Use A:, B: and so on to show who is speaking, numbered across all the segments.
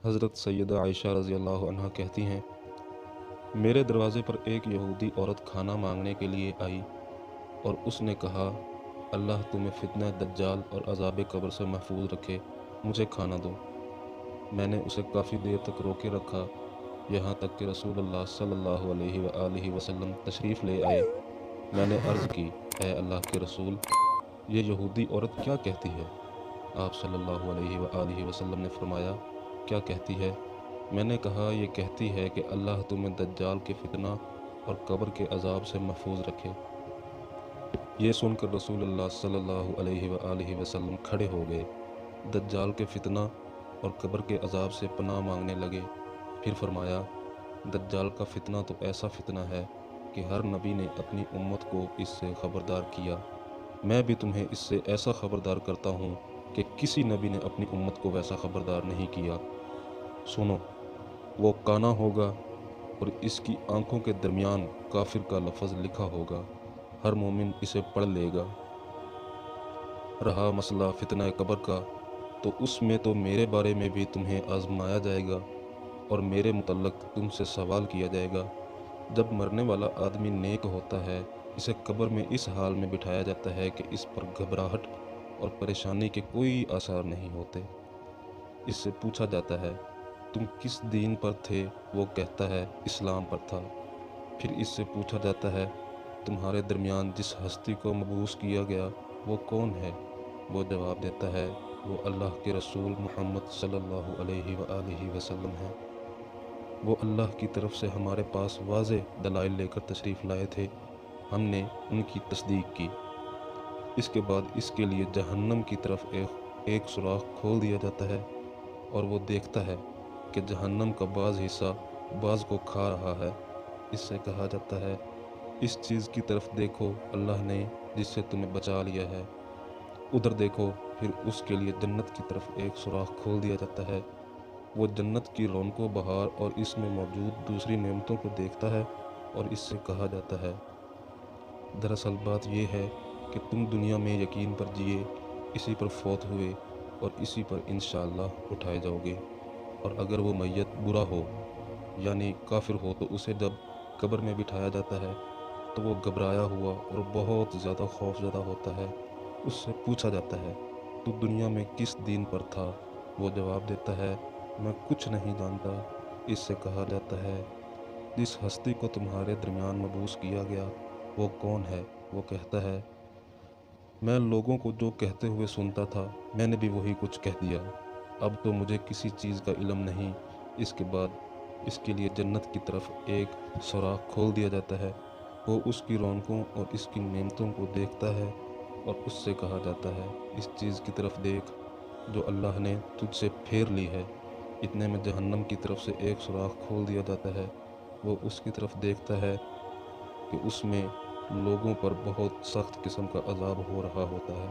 A: حضرت سیدہ عائشہ رضی اللہ عنہ کہتی ہیں، میرے دروازے پر ایک یہودی عورت کھانا مانگنے کے لیے آئی اور اس نے کہا، اللہ تمہیں فتنہ دجال اور عذاب قبر سے محفوظ رکھے، مجھے کھانا دو۔ میں نے اسے کافی دیر تک روکے رکھا، یہاں تک کہ رسول اللہ صلی اللہ علیہ وآلہ وسلم تشریف لے آئے۔ میں نے عرض کی، اے اللہ کے رسول، یہ یہودی عورت کیا کہتی ہے؟ آپ صلی اللہ علیہ وآلہ وسلم نے فرمایا، کیا کہتی ہے؟ میں نے کہا، یہ کہتی ہے کہ اللہ تمہیں دجال کے فتنہ اور قبر کے عذاب سے محفوظ رکھے۔ یہ سن کر رسول اللہ صلی اللہ علیہ وآلہ وسلم کھڑے ہو گئے، دجال کے فتنہ اور قبر کے عذاب سے پناہ مانگنے لگے۔ پھر فرمایا، دجال کا فتنہ تو ایسا فتنہ ہے کہ ہر نبی نے اپنی امت کو اس سے خبردار کیا، میں بھی تمہیں اس سے ایسا خبردار کرتا ہوں کہ کسی نبی نے اپنی امت کو ویسا خبردار نہیں کیا۔ سنو، وہ کانا ہوگا اور اس کی آنکھوں کے درمیان کافر کا لفظ لکھا ہوگا، ہر مومن اسے پڑھ لے گا۔ رہا مسئلہ فتنہ قبر کا، تو اس میں تو میرے بارے میں بھی تمہیں آزمایا جائے گا اور میرے متعلق تم سے سوال کیا جائے گا۔ جب مرنے والا آدمی نیک ہوتا ہے، اسے قبر میں اس حال میں بٹھایا جاتا ہے کہ اس پر گھبراہٹ اور پریشانی کے کوئی آثار نہیں ہوتے۔ اس سے پوچھا جاتا ہے، تم کس دین پر تھے؟ وہ کہتا ہے، اسلام پر تھا۔ پھر اس سے پوچھا جاتا ہے، تمہارے درمیان جس ہستی کو مبعوث کیا گیا وہ کون ہے؟ وہ جواب دیتا ہے، وہ اللہ کے رسول محمد صلی اللہ علیہ وآلہ وسلم ہیں۔ وہ اللہ کی طرف سے ہمارے پاس واضح دلائل لے کر تشریف لائے تھے، ہم نے ان کی تصدیق کی۔ اس کے بعد اس کے لیے جہنم کی طرف ایک سوراخ کھول دیا جاتا ہے اور وہ دیکھتا ہے کہ جہنم کا بعض حصہ بعض کو کھا رہا ہے۔ اس سے کہا جاتا ہے، اس چیز کی طرف دیکھو اللہ نے جس سے تمہیں بچا لیا ہے۔ ادھر دیکھو، پھر اس کے لیے جنت کی طرف ایک سوراخ کھول دیا جاتا ہے۔ وہ جنت کی رونق و بہار اور اس میں موجود دوسری نعمتوں کو دیکھتا ہے اور اس سے کہا جاتا ہے، دراصل بات یہ ہے کہ تم دنیا میں یقین پر جیے، اسی پر فوت ہوئے اور اسی پر انشاءاللہ اٹھائے جاؤ گے۔ اور اگر وہ میت برا ہو، یعنی کافر ہو، تو اسے جب قبر میں بٹھایا جاتا ہے تو وہ گھبرایا ہوا اور بہت زیادہ خوف زدہ ہوتا ہے۔ اس سے پوچھا جاتا ہے، تو دنیا میں کس دین پر تھا؟ وہ جواب دیتا ہے، میں کچھ نہیں جانتا۔ اس سے کہا جاتا ہے، جس ہستی کو تمہارے درمیان مبعوث کیا گیا وہ کون ہے؟ وہ کہتا ہے، میں لوگوں کو جو کہتے ہوئے سنتا تھا میں نے بھی وہی کچھ کہہ دیا، اب تو مجھے کسی چیز کا علم نہیں۔ اس کے بعد اس کے لیے جنت کی طرف ایک سوراخ کھول دیا جاتا ہے، وہ اس کی رونقوں اور اس کی نعمتوں کو دیکھتا ہے اور اس سے کہا جاتا ہے، اس چیز کی طرف دیکھ جو اللہ نے تجھ سے پھیر لی ہے۔ اتنے میں جہنم کی طرف سے ایک سوراخ کھول دیا جاتا ہے، وہ اس کی طرف دیکھتا ہے کہ اس میں لوگوں پر بہت سخت قسم کا عذاب ہو رہا ہوتا ہے۔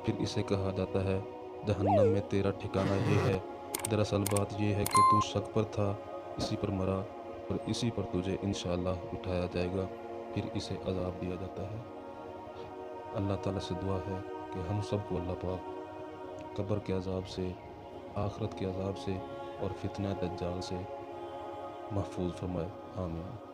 A: پھر اسے کہا جاتا ہے، جہنم میں تیرا ٹھکانہ یہ ہے، دراصل بات یہ ہے کہ تو شک پر تھا، اسی پر مرا اور اسی پر تجھے انشاءاللہ اٹھایا جائے گا۔ پھر اسے عذاب دیا جاتا ہے۔ اللہ تعالیٰ سے دعا ہے کہ ہم سب کو اللہ پاک قبر کے عذاب سے، آخرت کے عذاب سے اور فتنہ دجال سے محفوظ فرمائے، آمین۔